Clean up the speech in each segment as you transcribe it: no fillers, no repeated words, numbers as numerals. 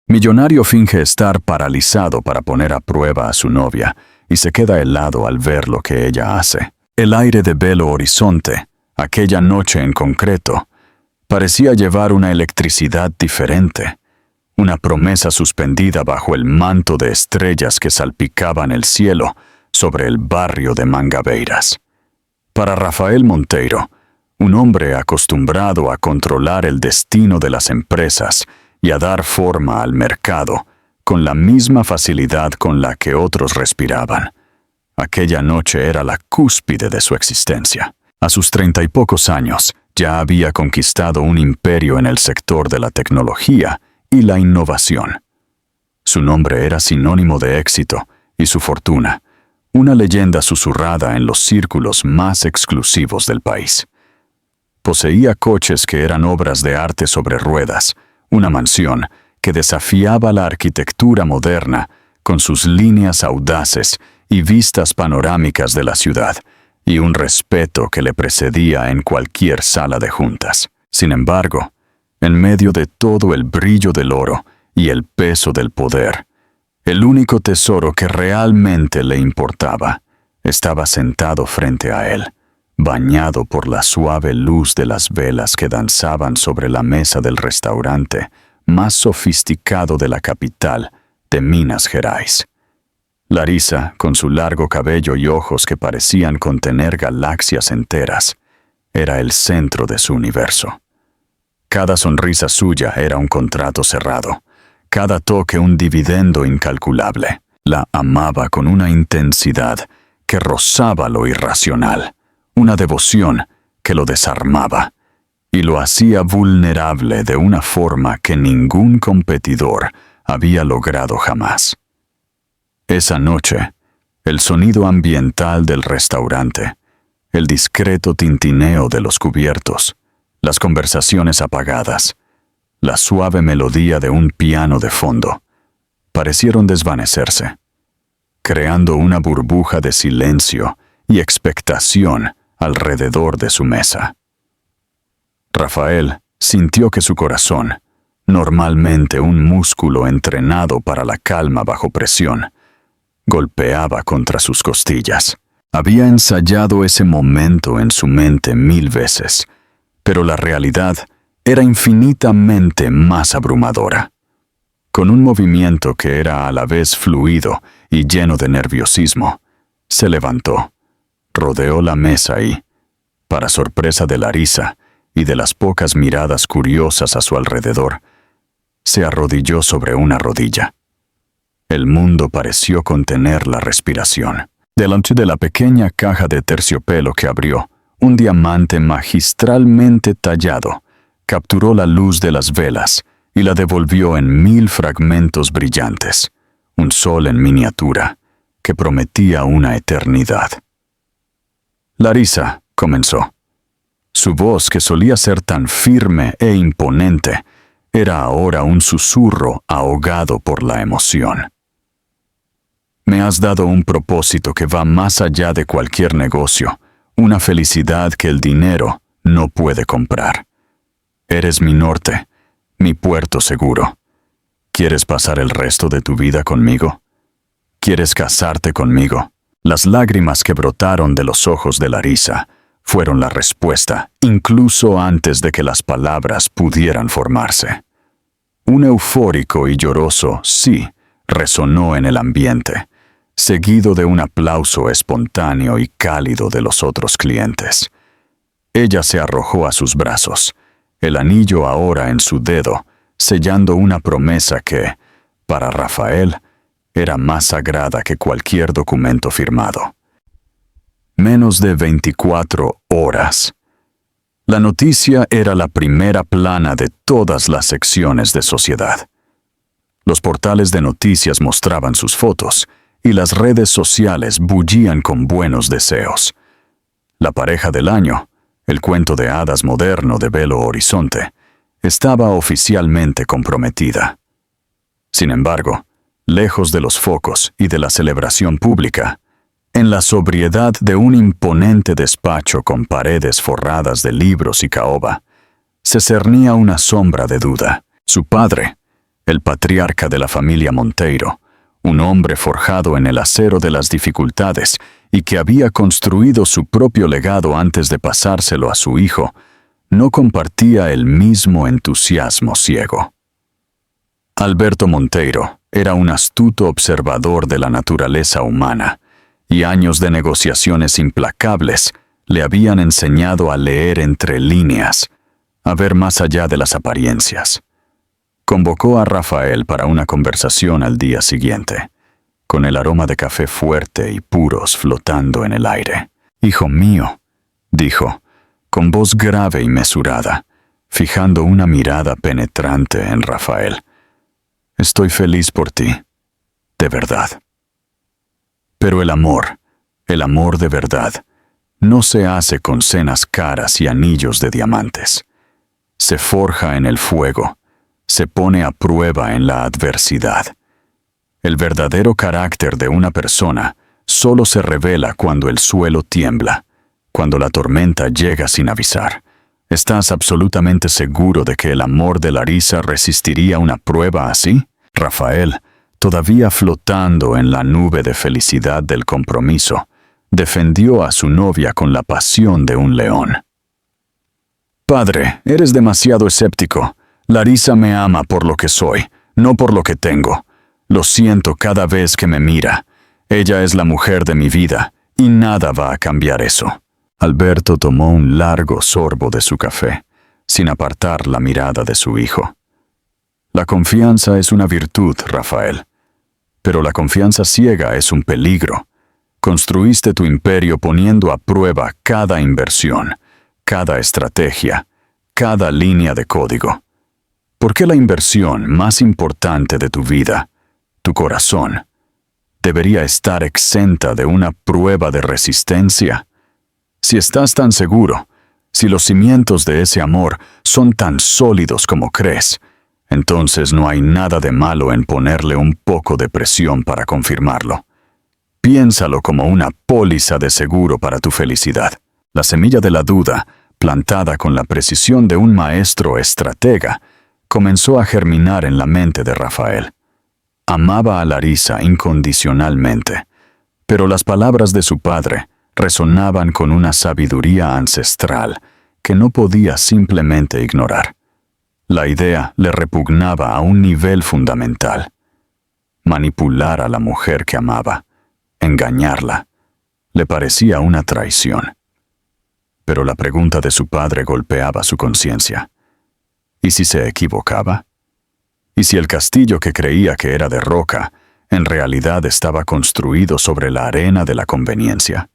Millonario finge estar paralizado para poner a prueba a su novia y se queda helado al ver lo que ella hace. El aire de Belo Horizonte, aquella noche en concreto, parecía llevar una electricidad diferente, una promesa suspendida bajo el manto de estrellas que salpicaban el cielo sobre el barrio de Mangabeiras. Para Rafael Monteiro, un hombre acostumbrado a controlar el destino de las empresas y a dar forma al mercado con la misma facilidad con la que otros respiraban, aquella noche era la cúspide de su existencia. A sus 30 y pocos años, ya había conquistado un imperio en el sector de la tecnología y la innovación. Su nombre era sinónimo de éxito y su fortuna, una leyenda susurrada en los círculos más exclusivos del país. Poseía coches que eran obras de arte sobre ruedas, una mansión que desafiaba la arquitectura moderna con sus líneas audaces y vistas panorámicas de la ciudad, y un respeto que le precedía en cualquier sala de juntas. Sin embargo, en medio de todo el brillo del oro y el peso del poder, el único tesoro que realmente le importaba estaba sentado frente a él, bañado por la suave luz de las velas que danzaban sobre la mesa del restaurante más sofisticado de la capital de Minas Gerais. Larissa, con su largo cabello y ojos que parecían contener galaxias enteras, era el centro de su universo. Cada sonrisa suya era un contrato cerrado, cada toque un dividendo incalculable. La amaba con una intensidad que rozaba lo irracional, una devoción que lo desarmaba y lo hacía vulnerable de una forma que ningún competidor había logrado jamás. Esa noche, el sonido ambiental del restaurante, el discreto tintineo de los cubiertos, las conversaciones apagadas, la suave melodía de un piano de fondo, parecieron desvanecerse, creando una burbuja de silencio y expectación alrededor de su mesa. Rafael sintió que su corazón, normalmente un músculo entrenado para la calma bajo presión, golpeaba contra sus costillas. Había ensayado ese momento en su mente 1000 veces, pero la realidad era infinitamente más abrumadora. Con un movimiento que era a la vez fluido y lleno de nerviosismo, se levantó, rodeó la mesa y, para sorpresa de Larissa y de las pocas miradas curiosas a su alrededor, se arrodilló sobre una rodilla. El mundo pareció contener la respiración. Delante de la pequeña caja de terciopelo que abrió, un diamante magistralmente tallado capturó la luz de las velas y la devolvió en 1000 fragmentos brillantes, un sol en miniatura que prometía una eternidad. Larissa comenzó. Su voz, que solía ser tan firme e imponente, era ahora un susurro ahogado por la emoción. Me has dado un propósito que va más allá de cualquier negocio, una felicidad que el dinero no puede comprar. Eres mi norte, mi puerto seguro. ¿Quieres pasar el resto de tu vida conmigo? ¿Quieres casarte conmigo? Las lágrimas que brotaron de los ojos de Larissa fueron la respuesta, incluso antes de que las palabras pudieran formarse. Un eufórico y lloroso sí resonó en el ambiente, seguido de un aplauso espontáneo y cálido de los otros clientes. Ella se arrojó a sus brazos, el anillo ahora en su dedo, sellando una promesa que, para Rafael, era más sagrada que cualquier documento firmado. Menos de 24 horas. La noticia era la primera plana de todas las secciones de Sociedad. Los portales de noticias mostraban sus fotos y las redes sociales bullían con buenos deseos. La pareja del año, el cuento de hadas moderno de Belo Horizonte, estaba oficialmente comprometida. Sin embargo, lejos de los focos y de la celebración pública, en la sobriedad de un imponente despacho con paredes forradas de libros y caoba, se cernía una sombra de duda. Su padre, el patriarca de la familia Monteiro, un hombre forjado en el acero de las dificultades y que había construido su propio legado antes de pasárselo a su hijo, no compartía el mismo entusiasmo ciego. Alberto Monteiro era un astuto observador de la naturaleza humana, y años de negociaciones implacables le habían enseñado a leer entre líneas, a ver más allá de las apariencias. Convocó a Rafael para una conversación al día siguiente, con el aroma de café fuerte y puros flotando en el aire. «Hijo mío», dijo, con voz grave y mesurada, fijando una mirada penetrante en Rafael, «estoy feliz por ti, de verdad». Pero el amor de verdad, no se hace con cenas caras y anillos de diamantes. Se forja en el fuego, se pone a prueba en la adversidad. El verdadero carácter de una persona solo se revela cuando el suelo tiembla, cuando la tormenta llega sin avisar. ¿Estás absolutamente seguro de que el amor de Larisa resistiría una prueba así? Rafael, todavía flotando en la nube de felicidad del compromiso, defendió a su novia con la pasión de un león. «Padre, eres demasiado escéptico. Larisa me ama por lo que soy, no por lo que tengo. Lo siento cada vez que me mira. Ella es la mujer de mi vida, y nada va a cambiar eso». Alberto tomó un largo sorbo de su café, sin apartar la mirada de su hijo. «La confianza es una virtud, Rafael. Pero la confianza ciega es un peligro. Construiste tu imperio poniendo a prueba cada inversión, cada estrategia, cada línea de código. ¿Por qué la inversión más importante de tu vida, tu corazón, debería estar exenta de una prueba de resistencia? Si estás tan seguro, si los cimientos de ese amor son tan sólidos como crees, entonces no hay nada de malo en ponerle un poco de presión para confirmarlo. Piénsalo como una póliza de seguro para tu felicidad. La semilla de la duda, plantada con la precisión de un maestro estratega, comenzó a germinar en la mente de Rafael. Amaba a Larisa incondicionalmente, pero las palabras de su padre resonaban con una sabiduría ancestral que no podía simplemente ignorar. La idea le repugnaba a un nivel fundamental. Manipular a la mujer que amaba, engañarla, le parecía una traición. Pero la pregunta de su padre golpeaba su conciencia. ¿Y si se equivocaba? ¿Y si el castillo que creía que era de roca, en realidad estaba construido sobre la arena de la conveniencia?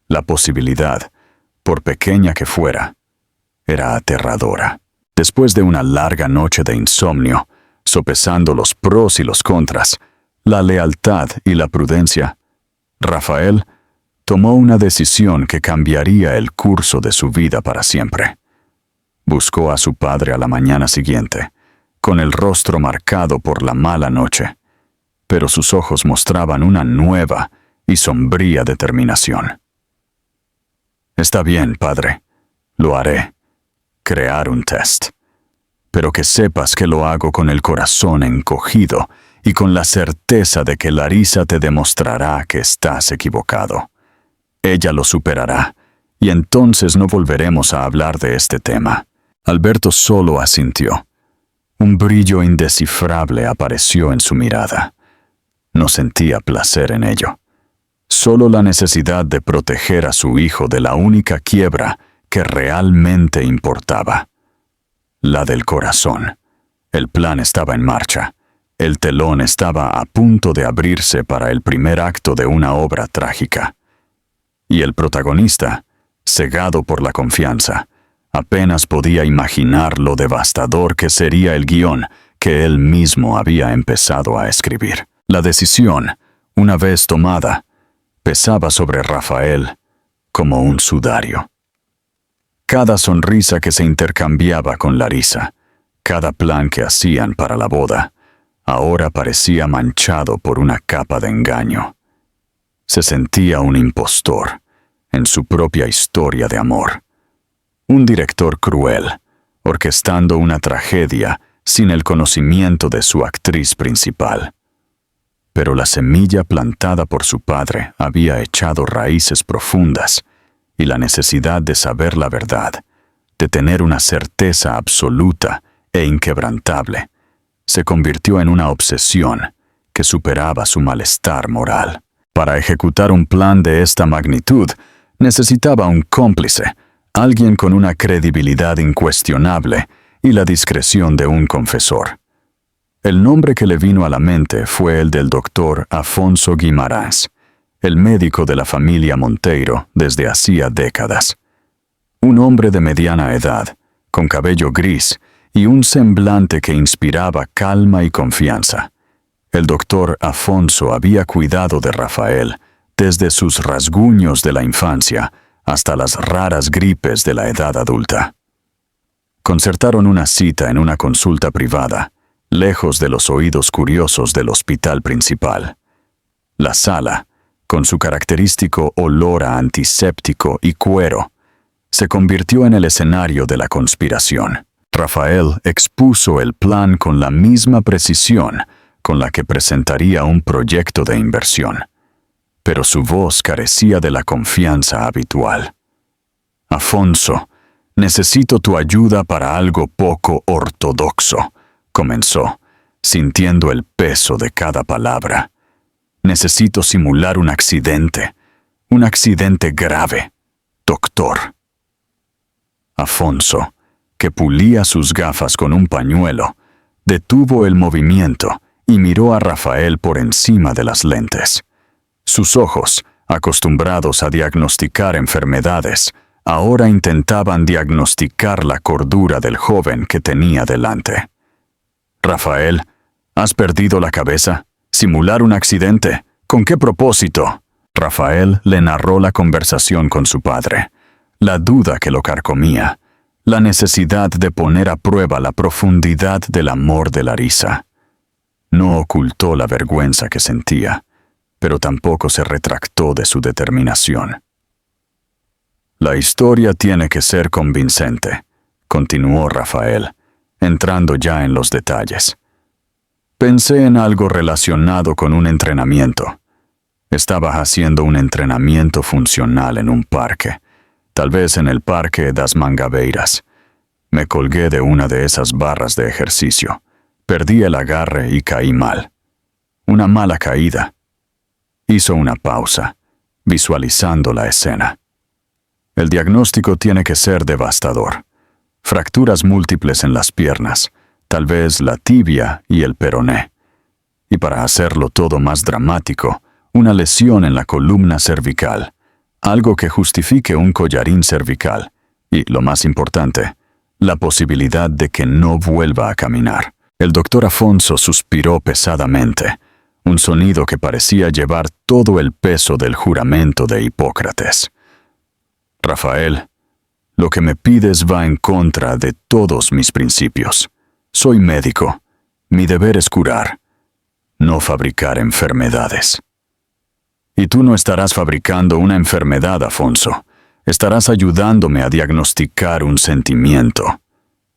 La posibilidad, por pequeña que fuera, era aterradora. Después de una larga noche de insomnio, sopesando los pros y los contras, la lealtad y la prudencia, Rafael tomó una decisión que cambiaría el curso de su vida para siempre. Buscó a su padre a la mañana siguiente, con el rostro marcado por la mala noche, pero sus ojos mostraban una nueva y sombría determinación. «Está bien, padre, lo haré. Crear un test. Pero que sepas que lo hago con el corazón encogido y con la certeza de que Larisa te demostrará que estás equivocado. Ella lo superará, y entonces no volveremos a hablar de este tema». Alberto solo asintió. Un brillo indescifrable apareció en su mirada. No sentía placer en ello. Solo la necesidad de proteger a su hijo de la única quiebra que realmente importaba. La del corazón. El plan estaba en marcha. El telón estaba a punto de abrirse para el primer acto de una obra trágica. Y el protagonista, cegado por la confianza, apenas podía imaginar lo devastador que sería el guión que él mismo había empezado a escribir. La decisión, una vez tomada, pesaba sobre Rafael como un sudario. Cada sonrisa que se intercambiaba con Larisa, cada plan que hacían para la boda, ahora parecía manchado por una capa de engaño. Se sentía un impostor en su propia historia de amor. Un director cruel, orquestando una tragedia sin el conocimiento de su actriz principal. Pero la semilla plantada por su padre había echado raíces profundas, y la necesidad de saber la verdad, de tener una certeza absoluta e inquebrantable, se convirtió en una obsesión que superaba su malestar moral. Para ejecutar un plan de esta magnitud, necesitaba un cómplice, alguien con una credibilidad incuestionable y la discreción de un confesor. El nombre que le vino a la mente fue el del doctor Afonso Guimarães, el médico de la familia Monteiro desde hacía décadas. Un hombre de mediana edad, con cabello gris y un semblante que inspiraba calma y confianza. El doctor Afonso había cuidado de Rafael desde sus rasguños de la infancia hasta las raras gripes de la edad adulta. Concertaron una cita en una consulta privada, lejos de los oídos curiosos del hospital principal. La sala, con su característico olor a antiséptico y cuero, se convirtió en el escenario de la conspiración. Rafael expuso el plan con la misma precisión con la que presentaría un proyecto de inversión, pero su voz carecía de la confianza habitual. «Afonso, necesito tu ayuda para algo poco ortodoxo», comenzó, sintiendo el peso de cada palabra. «Necesito simular un accidente grave, doctor». Afonso, que pulía sus gafas con un pañuelo, detuvo el movimiento y miró a Rafael por encima de las lentes. Sus ojos, acostumbrados a diagnosticar enfermedades, ahora intentaban diagnosticar la cordura del joven que tenía delante. «Rafael, ¿has perdido la cabeza? ¿Simular un accidente? ¿Con qué propósito?». Rafael le narró la conversación con su padre, la duda que lo carcomía, la necesidad de poner a prueba la profundidad del amor de Larisa. No ocultó la vergüenza que sentía, pero tampoco se retractó de su determinación. «La historia tiene que ser convincente», continuó Rafael, entrando ya en los detalles. «Pensé en algo relacionado con un entrenamiento. Estaba haciendo un entrenamiento funcional en un parque, tal vez en el Parque das Mangabeiras. Me colgué de una de esas barras de ejercicio. Perdí el agarre y caí mal. Una mala caída». Hizo una pausa, visualizando la escena. «El diagnóstico tiene que ser devastador. Fracturas múltiples en las piernas, tal vez la tibia y el peroné. Y para hacerlo todo más dramático, una lesión en la columna cervical, algo que justifique un collarín cervical, y, lo más importante, la posibilidad de que no vuelva a caminar». El doctor Afonso suspiró pesadamente, un sonido que parecía llevar todo el peso del juramento de Hipócrates. «Rafael, lo que me pides va en contra de todos mis principios. Soy médico. Mi deber es curar, no fabricar enfermedades». «Y tú no estarás fabricando una enfermedad, Afonso. Estarás ayudándome a diagnosticar un sentimiento»,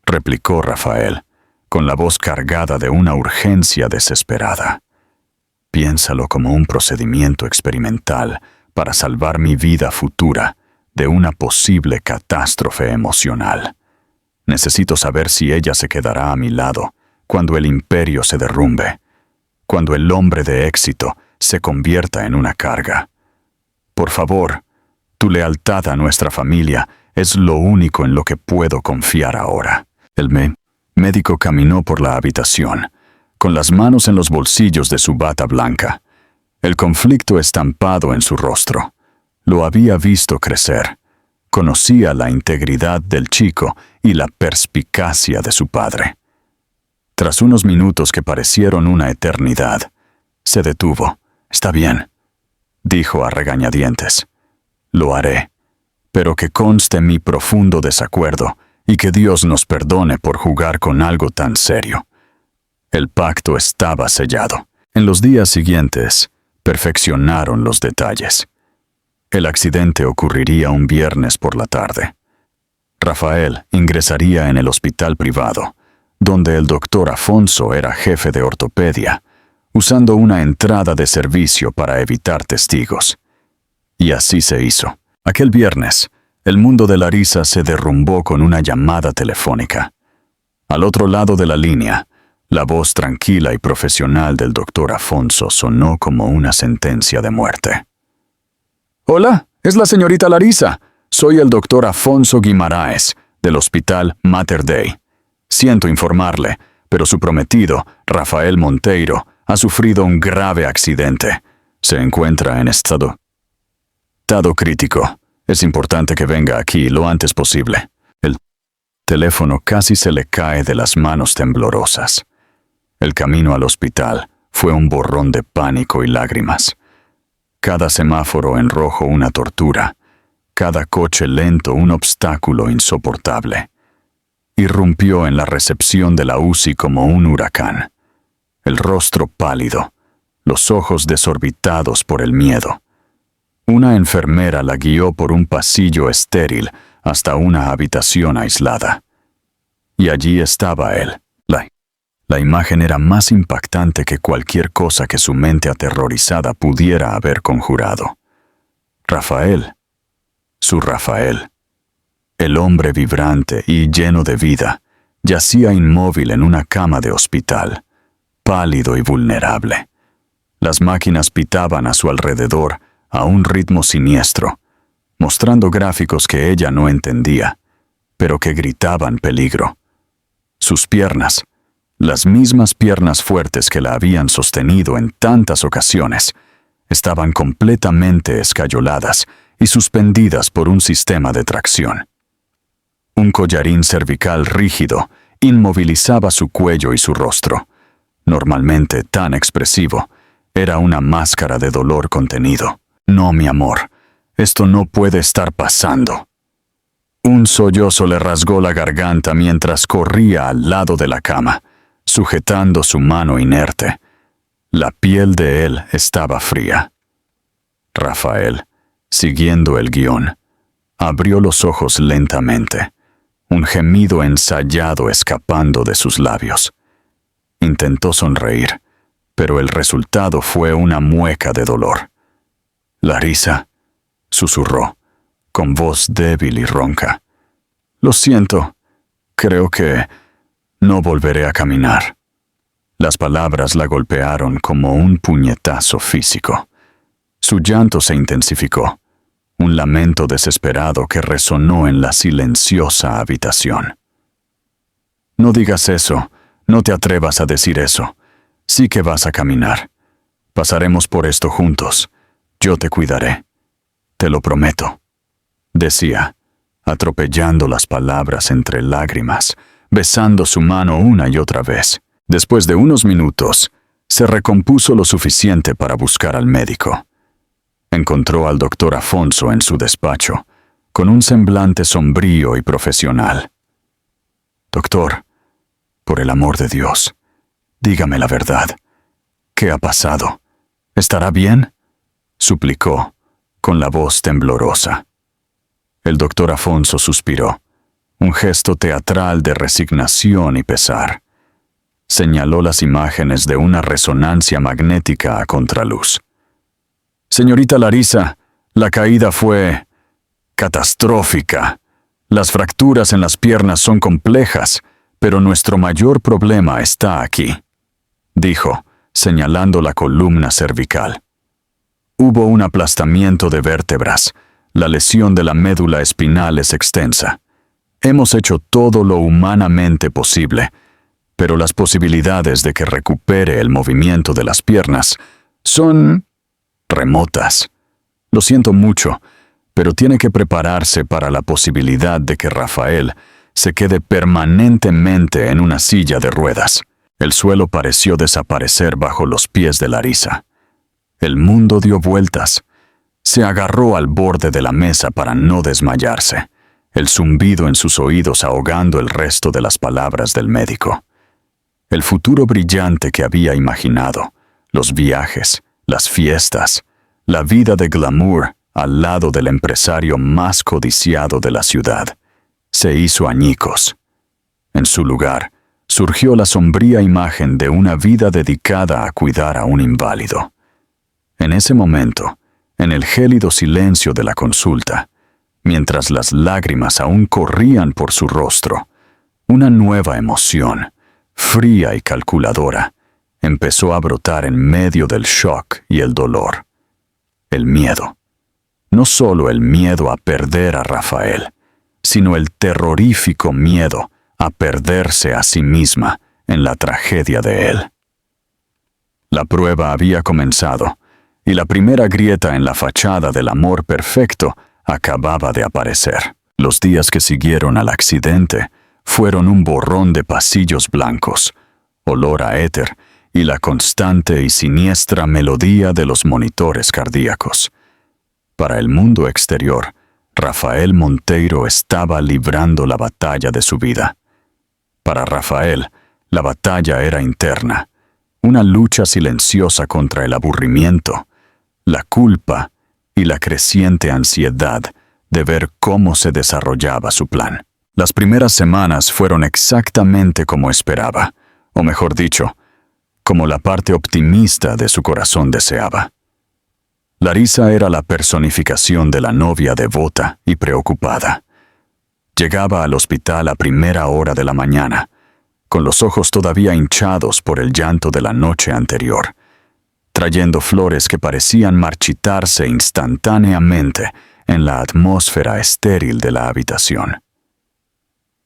replicó Rafael, con la voz cargada de una urgencia desesperada. «Piénsalo como un procedimiento experimental para salvar mi vida futura de una posible catástrofe emocional. Necesito saber si ella se quedará a mi lado cuando el imperio se derrumbe, cuando el hombre de éxito se convierta en una carga. Por favor, tu lealtad a nuestra familia es lo único en lo que puedo confiar ahora». El médico caminó por la habitación, con las manos en los bolsillos de su bata blanca, el conflicto estampado en su rostro. Lo había visto crecer. Conocía la integridad del chico y la perspicacia de su padre. Tras unos minutos que parecieron una eternidad, se detuvo. «Está bien», dijo a regañadientes. «Lo haré, pero que conste mi profundo desacuerdo y que Dios nos perdone por jugar con algo tan serio». El pacto estaba sellado. En los días siguientes, perfeccionaron los detalles. El accidente ocurriría un viernes por la tarde. Rafael ingresaría en el hospital privado, donde el doctor Afonso era jefe de ortopedia, usando una entrada de servicio para evitar testigos. Y así se hizo. Aquel viernes, el mundo de Larisa se derrumbó con una llamada telefónica. Al otro lado de la línea, la voz tranquila y profesional del doctor Afonso sonó como una sentencia de muerte. «Hola, es la señorita Larisa. Soy el doctor Afonso Guimaraes, del Hospital Mater Dei. Siento informarle, pero su prometido, Rafael Monteiro, ha sufrido un grave accidente. Se encuentra en estado crítico. Es importante que venga aquí lo antes posible». El teléfono casi se le cae de las manos temblorosas. El camino al hospital fue un borrón de pánico y lágrimas. Cada semáforo en rojo una tortura, cada coche lento un obstáculo insoportable. Irrumpió en la recepción de la UCI como un huracán. El rostro pálido, los ojos desorbitados por el miedo. Una enfermera la guió por un pasillo estéril hasta una habitación aislada. Y allí estaba él. La imagen era más impactante que cualquier cosa que su mente aterrorizada pudiera haber conjurado. Rafael, su Rafael, el hombre vibrante y lleno de vida, yacía inmóvil en una cama de hospital, pálido y vulnerable. Las máquinas pitaban a su alrededor a un ritmo siniestro, mostrando gráficos que ella no entendía, pero que gritaban peligro. Sus piernas, las mismas piernas fuertes que la habían sostenido en tantas ocasiones, estaban completamente escayoladas y suspendidas por un sistema de tracción. Un collarín cervical rígido inmovilizaba su cuello y su rostro. Normalmente tan expresivo, era una máscara de dolor contenido. «No, mi amor, esto no puede estar pasando». Un sollozo le rasgó la garganta mientras corría al lado de la cama, sujetando su mano inerte. La piel de él estaba fría. Rafael, siguiendo el guión, abrió los ojos lentamente, un gemido ensayado escapando de sus labios. Intentó sonreír, pero el resultado fue una mueca de dolor. «Larisa», susurró, con voz débil y ronca. «Lo siento, creo que no volveré a caminar». Las palabras la golpearon como un puñetazo físico. Su llanto se intensificó, un lamento desesperado que resonó en la silenciosa habitación. «No digas eso, no te atrevas a decir eso. Sí que vas a caminar. Pasaremos por esto juntos. Yo te cuidaré. Te lo prometo», decía, atropellando las palabras entre lágrimas, besando su mano una y otra vez. Después de unos minutos, se recompuso lo suficiente para buscar al médico. Encontró al doctor Afonso en su despacho, con un semblante sombrío y profesional. «Doctor, por el amor de Dios, dígame la verdad. ¿Qué ha pasado? ¿Estará bien?», suplicó, con la voz temblorosa. El doctor Afonso suspiró, un gesto teatral de resignación y pesar. Señaló las imágenes de una resonancia magnética a contraluz. «Señorita Larisa, la caída fue catastrófica. Las fracturas en las piernas son complejas, pero nuestro mayor problema está aquí», dijo, señalando la columna cervical. «Hubo un aplastamiento de vértebras. La lesión de la médula espinal es extensa. Hemos hecho todo lo humanamente posible, pero las posibilidades de que recupere el movimiento de las piernas son remotas. Lo siento mucho, pero tiene que prepararse para la posibilidad de que Rafael se quede permanentemente en una silla de ruedas». El suelo pareció desaparecer bajo los pies de Larisa. El mundo dio vueltas. Se agarró al borde de la mesa para no desmayarse, el zumbido en sus oídos ahogando el resto de las palabras del médico. El futuro brillante que había imaginado, los viajes, las fiestas, la vida de glamour al lado del empresario más codiciado de la ciudad, se hizo añicos. En su lugar, surgió la sombría imagen de una vida dedicada a cuidar a un inválido. En ese momento, en el gélido silencio de la consulta, mientras las lágrimas aún corrían por su rostro, una nueva emoción, fría y calculadora, empezó a brotar en medio del shock y el dolor. El miedo. No solo el miedo a perder a Rafael, sino el terrorífico miedo a perderse a sí misma en la tragedia de él. La prueba había comenzado, y la primera grieta en la fachada del amor perfecto acababa de aparecer. Los días que siguieron al accidente fueron un borrón de pasillos blancos, olor a éter y la constante y siniestra melodía de los monitores cardíacos. Para el mundo exterior, Rafael Monteiro estaba librando la batalla de su vida. Para Rafael, la batalla era interna, una lucha silenciosa contra el aburrimiento, la culpa y la creciente ansiedad de ver cómo se desarrollaba su plan. Las primeras semanas fueron exactamente como esperaba, o mejor dicho, como la parte optimista de su corazón deseaba. Larisa era la personificación de la novia devota y preocupada. Llegaba al hospital a primera hora de la mañana, con los ojos todavía hinchados por el llanto de la noche anterior, trayendo flores que parecían marchitarse instantáneamente en la atmósfera estéril de la habitación.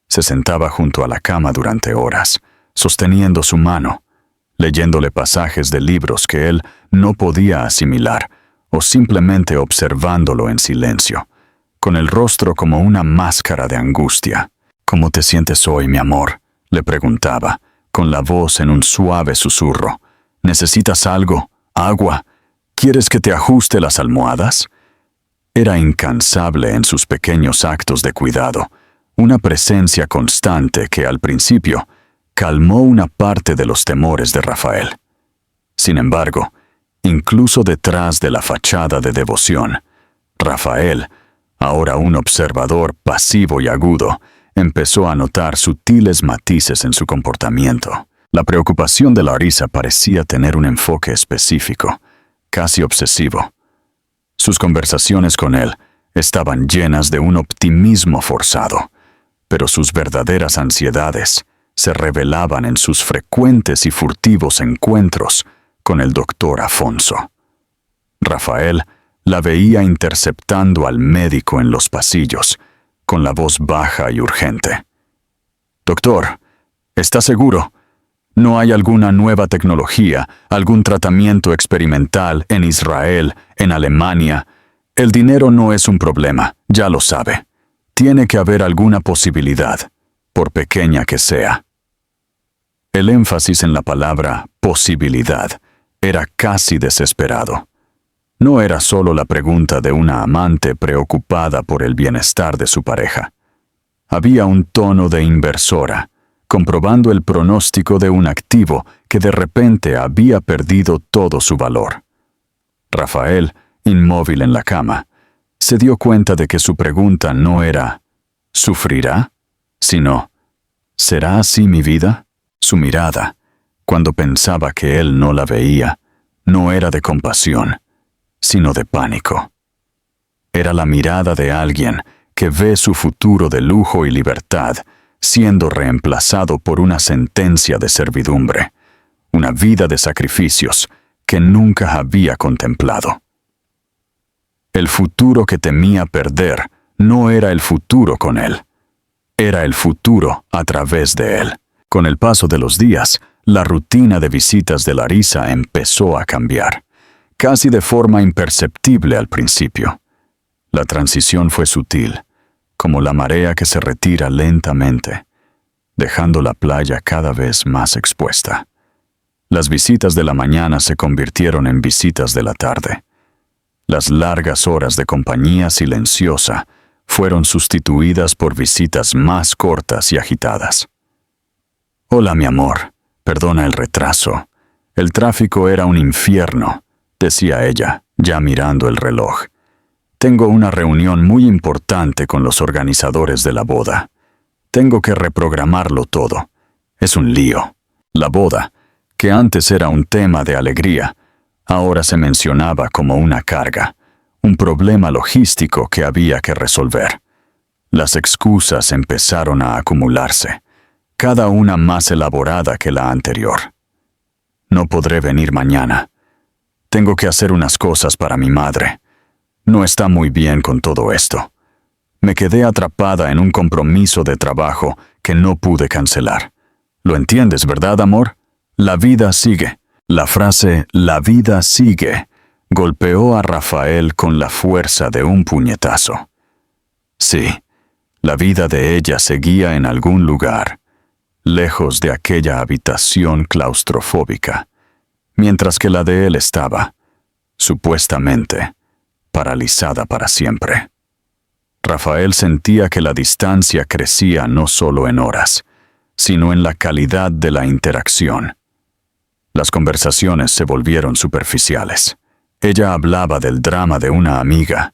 Se sentaba junto a la cama durante horas, sosteniendo su mano, leyéndole pasajes de libros que él no podía asimilar, o simplemente observándolo en silencio, con el rostro como una máscara de angustia. «¿Cómo te sientes hoy, mi amor?», le preguntaba, con la voz en un suave susurro. «¿Necesitas algo? ¿Agua? ¿Quieres que te ajuste las almohadas?». Era incansable en sus pequeños actos de cuidado, una presencia constante que al principio calmó una parte de los temores de Rafael. Sin embargo, incluso detrás de la fachada de devoción, Rafael, ahora un observador pasivo y agudo, empezó a notar sutiles matices en su comportamiento. La preocupación de Larisa parecía tener un enfoque específico, casi obsesivo. Sus conversaciones con él estaban llenas de un optimismo forzado, pero sus verdaderas ansiedades se revelaban en sus frecuentes y furtivos encuentros con el doctor Afonso. Rafael la veía interceptando al médico en los pasillos, con la voz baja y urgente. «Doctor, ¿está seguro? ¿No hay alguna nueva tecnología, algún tratamiento experimental en Israel, en Alemania? El dinero no es un problema, ya lo sabe. Tiene que haber alguna posibilidad, por pequeña que sea». El énfasis en la palabra posibilidad era casi desesperado. No era solo la pregunta de una amante preocupada por el bienestar de su pareja. Había un tono de inversora, comprobando el pronóstico de un activo que de repente había perdido todo su valor. Rafael, inmóvil en la cama, se dio cuenta de que su pregunta no era ¿sufrirá?, sino ¿será así mi vida? Su mirada, cuando pensaba que él no la veía, no era de compasión, sino de pánico. Era la mirada de alguien que ve su futuro de lujo y libertad siendo reemplazado por una sentencia de servidumbre, una vida de sacrificios que nunca había contemplado. El futuro que temía perder no era el futuro con él, era el futuro a través de él. Con el paso de los días, la rutina de visitas de Larisa empezó a cambiar, casi de forma imperceptible al principio. La transición fue sutil, como la marea que se retira lentamente, dejando la playa cada vez más expuesta. Las visitas de la mañana se convirtieron en visitas de la tarde. Las largas horas de compañía silenciosa fueron sustituidas por visitas más cortas y agitadas. «Hola, mi amor, perdona el retraso. El tráfico era un infierno», decía ella, ya mirando el reloj. «Tengo una reunión muy importante con los organizadores de la boda. Tengo que reprogramarlo todo. es un lío. La boda, que antes era un tema de alegría, ahora se mencionaba como una carga, un problema logístico que había que resolver. Las excusas empezaron a acumularse, cada una más elaborada que la anterior. No podré venir mañana. Tengo que hacer unas cosas para mi madre. No está muy bien con todo esto. Me quedé atrapada en un compromiso de trabajo que no pude cancelar. ¿Lo entiendes, verdad, amor? La vida sigue. La frase «la vida sigue» golpeó a Rafael con la fuerza de un puñetazo. Sí, la vida de ella seguía en algún lugar, lejos de aquella habitación claustrofóbica, mientras que la de él estaba, supuestamente, paralizada para siempre. Rafael sentía que la distancia crecía no solo en horas, sino en la calidad de la interacción. Las conversaciones se volvieron superficiales. Ella hablaba del drama de una amiga,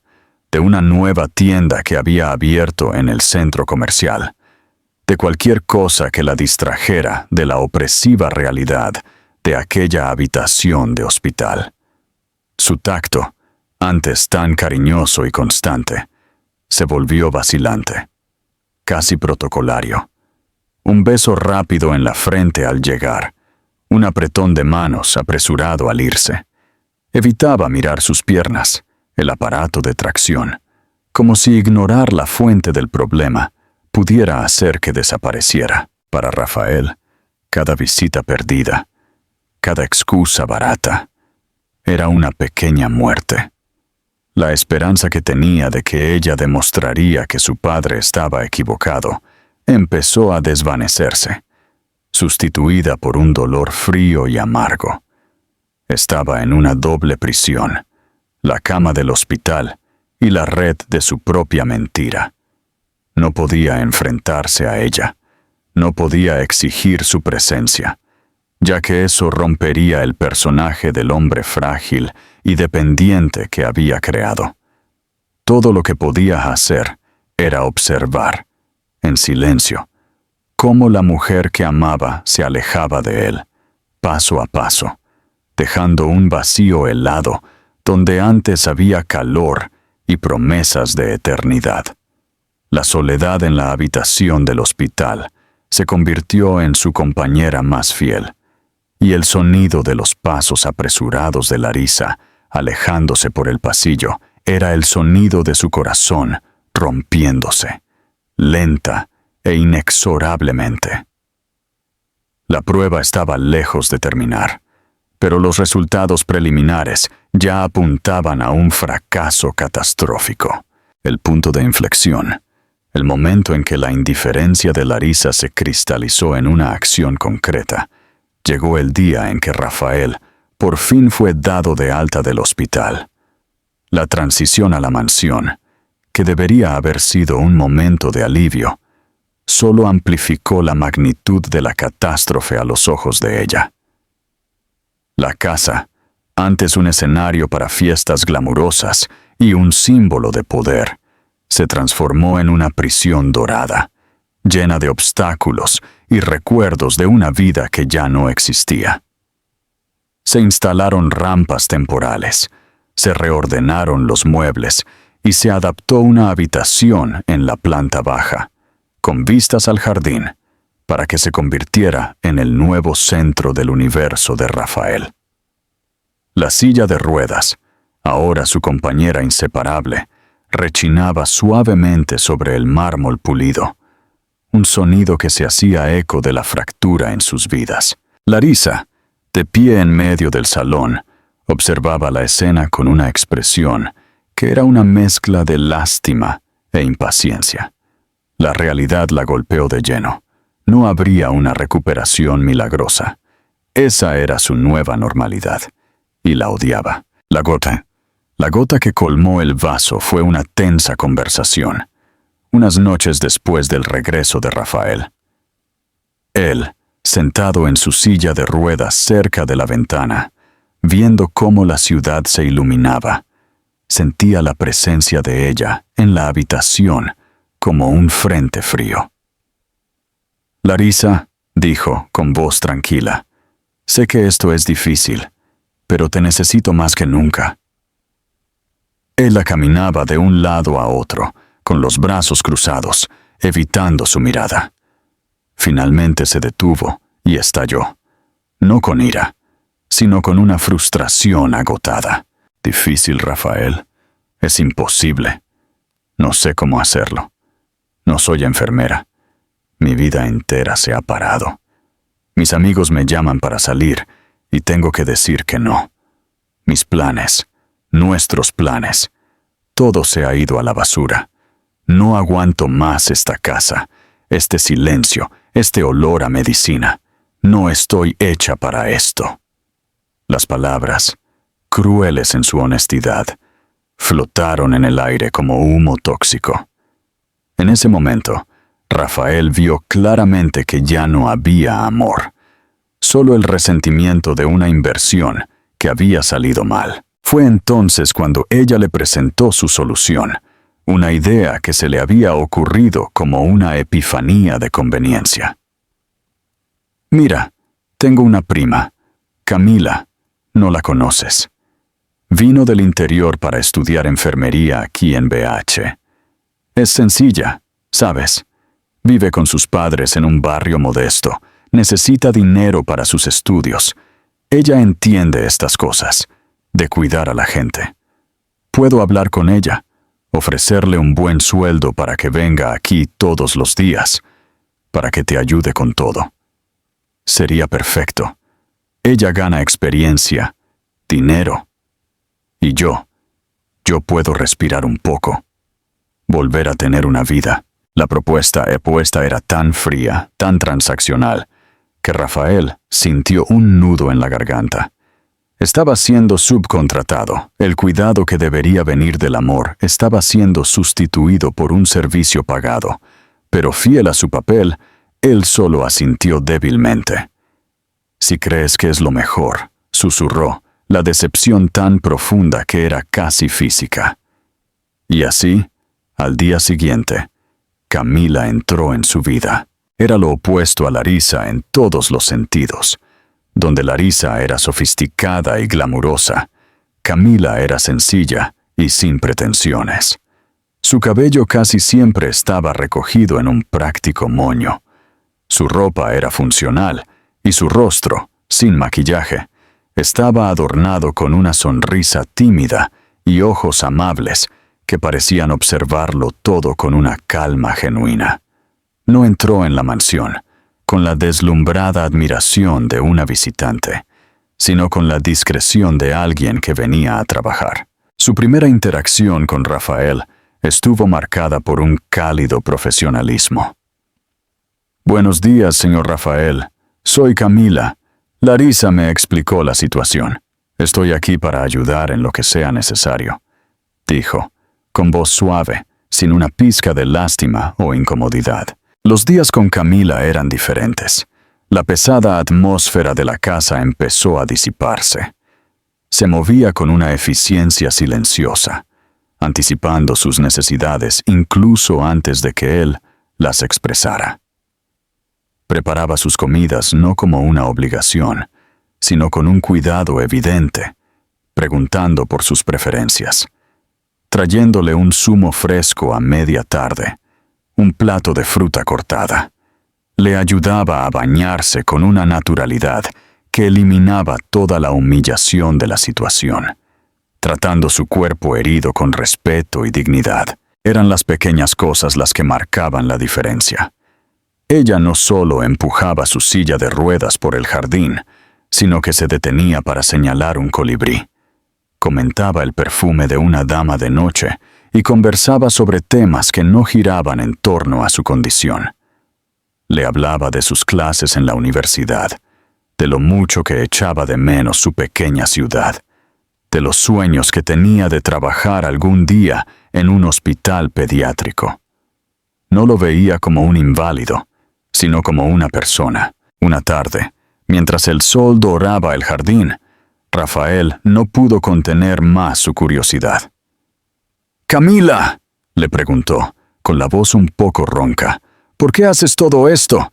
de una nueva tienda que había abierto en el centro comercial, de cualquier cosa que la distrajera de la opresiva realidad de aquella habitación de hospital. Su tacto, antes tan cariñoso y constante, se volvió vacilante, casi protocolario. Un beso rápido en la frente al llegar, un apretón de manos apresurado al irse. Evitaba mirar sus piernas, el aparato de tracción, como si ignorar la fuente del problema pudiera hacer que desapareciera. Para Rafael, cada visita perdida, cada excusa barata, era una pequeña muerte. La esperanza que tenía de que ella demostraría que su padre estaba equivocado empezó a desvanecerse, sustituida por un dolor frío y amargo. Estaba en una doble prisión, la cama del hospital y la red de su propia mentira. No podía enfrentarse a ella, no podía exigir su presencia, ya que eso rompería el personaje del hombre frágil y dependiente que había creado. Todo lo que podía hacer era observar, en silencio, cómo la mujer que amaba se alejaba de él, paso a paso, dejando un vacío helado donde antes había calor y promesas de eternidad. La soledad en la habitación del hospital se convirtió en su compañera más fiel, y el sonido de los pasos apresurados de Larisa, alejándose por el pasillo, era el sonido de su corazón rompiéndose, lenta e inexorablemente. La prueba estaba lejos de terminar, pero los resultados preliminares ya apuntaban a un fracaso catastrófico. El punto de inflexión, el momento en que la indiferencia de Larisa se cristalizó en una acción concreta, llegó el día en que Rafael por fin fue dado de alta del hospital. La transición a la mansión, que debería haber sido un momento de alivio, solo amplificó la magnitud de la catástrofe a los ojos de ella. La casa, antes un escenario para fiestas glamurosas y un símbolo de poder, se transformó en una prisión dorada, llena de obstáculos y recuerdos de una vida que ya no existía. Se instalaron rampas temporales, se reordenaron los muebles y se adaptó una habitación en la planta baja, con vistas al jardín, para que se convirtiera en el nuevo centro del universo de Rafael. La silla de ruedas, ahora su compañera inseparable, rechinaba suavemente sobre el mármol pulido, un sonido que se hacía eco de la fractura en sus vidas. Larisa, de pie en medio del salón, observaba la escena con una expresión que era una mezcla de lástima e impaciencia. La realidad la golpeó de lleno. No habría una recuperación milagrosa. Esa era su nueva normalidad, y la odiaba. La gota que colmó el vaso fue una tensa conversación, unas noches después del regreso de Rafael. Él, sentado en su silla de ruedas cerca de la ventana, viendo cómo la ciudad se iluminaba, sentía la presencia de ella en la habitación como un frente frío. «Larisa», dijo con voz tranquila. Sé que esto es difícil, pero te necesito más que nunca. Ella caminaba de un lado a otro, con los brazos cruzados, evitando su mirada. Finalmente se detuvo y estalló, no con ira, sino con una frustración agotada. Difícil, Rafael. Es imposible. No sé cómo hacerlo. No soy enfermera. Mi vida entera se ha parado. Mis amigos me llaman para salir y tengo que decir que no. Mis planes, nuestros planes, todo se ha ido a la basura. No aguanto más esta casa, este silencio, este olor a medicina. No estoy hecha para esto. Las palabras, crueles en su honestidad, flotaron en el aire como humo tóxico. En ese momento, Rafael vio claramente que ya no había amor, solo el resentimiento de una inversión que había salido mal. Fue entonces cuando ella le presentó su solución, una idea que se le había ocurrido como una epifanía de conveniencia. Mira, tengo una prima, Camila, no la conoces. Vino del interior para estudiar enfermería aquí en BH. Es sencilla, ¿sabes? Vive con sus padres en un barrio modesto. Necesita dinero para sus estudios. Ella entiende estas cosas, de cuidar a la gente. Puedo hablar con ella, ofrecerle un buen sueldo para que venga aquí todos los días, para que te ayude con todo. Sería perfecto. Ella gana experiencia, dinero. Y yo puedo respirar un poco, volver a tener una vida. La propuesta era tan fría, tan transaccional, que Rafael sintió un nudo en la garganta. Estaba siendo subcontratado. El cuidado que debería venir del amor estaba siendo sustituido por un servicio pagado, pero fiel a su papel, él solo asintió débilmente. Si crees que es lo mejor, susurró, la decepción tan profunda que era casi física. Y así, al día siguiente, Camila entró en su vida. Era lo opuesto a Larisa en todos los sentidos. Donde Larisa era sofisticada y glamurosa, Camila era sencilla y sin pretensiones. Su cabello casi siempre estaba recogido en un práctico moño. Su ropa era funcional y su rostro, sin maquillaje, estaba adornado con una sonrisa tímida y ojos amables que parecían observarlo todo con una calma genuina. No entró en la mansión con la deslumbrada admiración de una visitante, sino con la discreción de alguien que venía a trabajar. Su primera interacción con Rafael estuvo marcada por un cálido profesionalismo. «Buenos días, señor Rafael. Soy Camila. Larisa me explicó la situación. Estoy aquí para ayudar en lo que sea necesario», dijo, con voz suave, sin una pizca de lástima o incomodidad. Los días con Camila eran diferentes. La pesada atmósfera de la casa empezó a disiparse. Se movía con una eficiencia silenciosa, anticipando sus necesidades incluso antes de que él las expresara. Preparaba sus comidas no como una obligación, sino con un cuidado evidente, preguntando por sus preferencias, trayéndole un zumo fresco a media tarde, un plato de fruta cortada. Le ayudaba a bañarse con una naturalidad que eliminaba toda la humillación de la situación, tratando su cuerpo herido con respeto y dignidad. Eran las pequeñas cosas las que marcaban la diferencia. Ella no solo empujaba su silla de ruedas por el jardín, sino que se detenía para señalar un colibrí. Comentaba el perfume de una dama de noche y conversaba sobre temas que no giraban en torno a su condición. Le hablaba de sus clases en la universidad, de lo mucho que echaba de menos su pequeña ciudad, de los sueños que tenía de trabajar algún día en un hospital pediátrico. No lo veía como un inválido, sino como una persona. Una tarde, mientras el sol doraba el jardín, Rafael no pudo contener más su curiosidad. «Camila», le preguntó, con la voz un poco ronca, «¿por qué haces todo esto?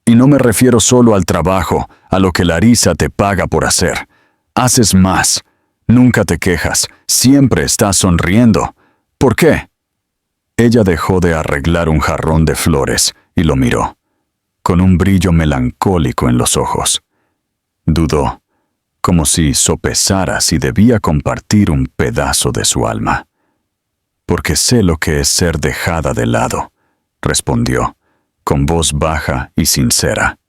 Y no me refiero solo al trabajo, a lo que Larisa te paga por hacer. Haces más. Nunca te quejas. Siempre estás sonriendo. ¿Por qué? Ella dejó de arreglar un jarrón de flores y lo miró, con un brillo melancólico en los ojos. Dudó, como si sopesara si debía compartir un pedazo de su alma. Porque sé lo que es ser dejada de lado, respondió, con voz baja y sincera.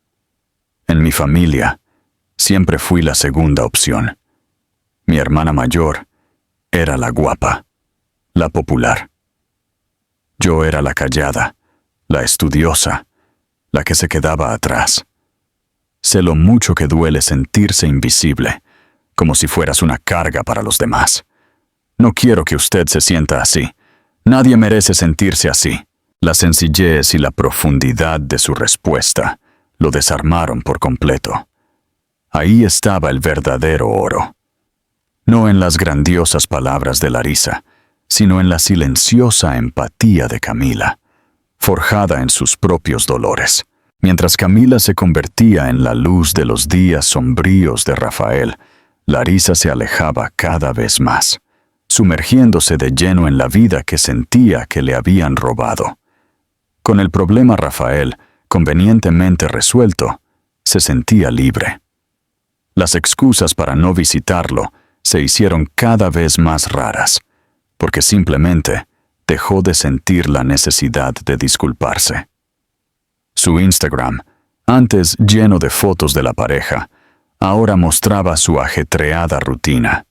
En mi familia, siempre fui la segunda opción. Mi hermana mayor era la guapa, la popular. Yo era la callada, la estudiosa, la que se quedaba atrás. Sé lo mucho que duele sentirse invisible, como si fueras una carga para los demás. No quiero que usted se sienta así. Nadie merece sentirse así. La sencillez y la profundidad de su respuesta lo desarmaron por completo. Ahí estaba el verdadero oro. No en las grandiosas palabras de Larisa, sino en la silenciosa empatía de Camila, forjada en sus propios dolores. Mientras Camila se convertía en la luz de los días sombríos de Rafael, Larisa se alejaba cada vez más, sumergiéndose de lleno en la vida que sentía que le habían robado. Con el problema Rafael convenientemente resuelto, se sentía libre. Las excusas para no visitarlo se hicieron cada vez más raras, porque simplemente dejó de sentir la necesidad de disculparse. Su Instagram, antes lleno de fotos de la pareja, ahora mostraba su ajetreada rutina.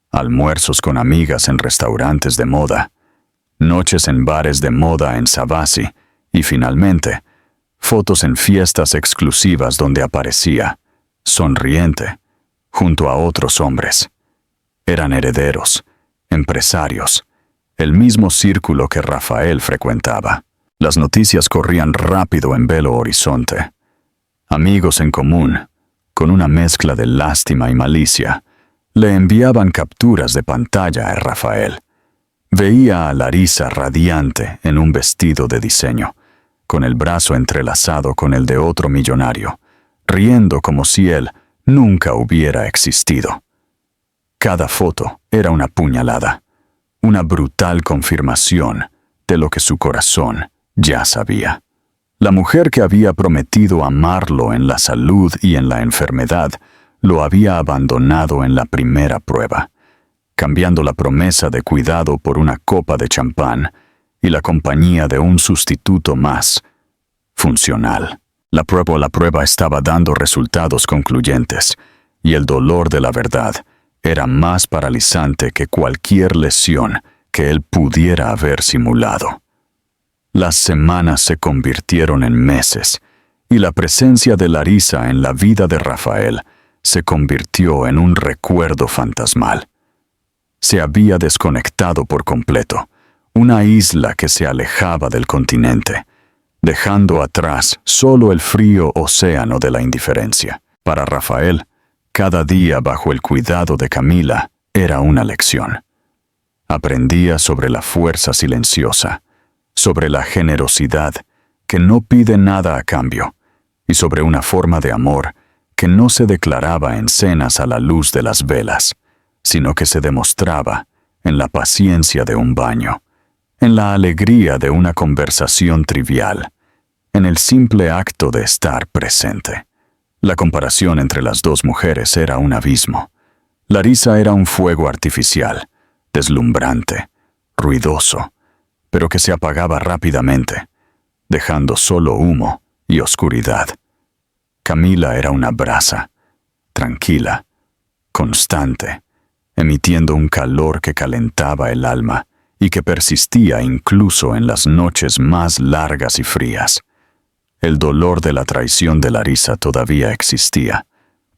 Almuerzos con amigas en restaurantes de moda, noches en bares de moda en Savasi y finalmente, fotos en fiestas exclusivas donde aparecía, sonriente, junto a otros hombres. Eran herederos, empresarios, el mismo círculo que Rafael frecuentaba. Las noticias corrían rápido en Belo Horizonte. Amigos en común, con una mezcla de lástima y malicia, le enviaban capturas de pantalla a Rafael. Veía a Larisa radiante en un vestido de diseño, con el brazo entrelazado con el de otro millonario, riendo como si él nunca hubiera existido. Cada foto era una puñalada, una brutal confirmación de lo que su corazón ya sabía. La mujer que había prometido amarlo en la salud y en la enfermedad, lo había abandonado en la primera prueba, cambiando la promesa de cuidado por una copa de champán y la compañía de un sustituto más funcional. La prueba estaba dando resultados concluyentes, y el dolor de la verdad era más paralizante que cualquier lesión que él pudiera haber simulado. Las semanas se convirtieron en meses, y la presencia de Larisa en la vida de Rafael se convirtió en un recuerdo fantasmal. Se había desconectado por completo, una isla que se alejaba del continente, dejando atrás solo el frío océano de la indiferencia. Para Rafael, cada día bajo el cuidado de Camila era una lección. Aprendía sobre la fuerza silenciosa, sobre la generosidad que no pide nada a cambio, y sobre una forma de amor que no se declaraba en cenas a la luz de las velas, sino que se demostraba en la paciencia de un baño, en la alegría de una conversación trivial, en el simple acto de estar presente. La comparación entre las dos mujeres era un abismo. Larisa era un fuego artificial, deslumbrante, ruidoso, pero que se apagaba rápidamente, dejando solo humo y oscuridad. Camila era una brasa, tranquila, constante, emitiendo un calor que calentaba el alma y que persistía incluso en las noches más largas y frías. El dolor de la traición de Larisa todavía existía,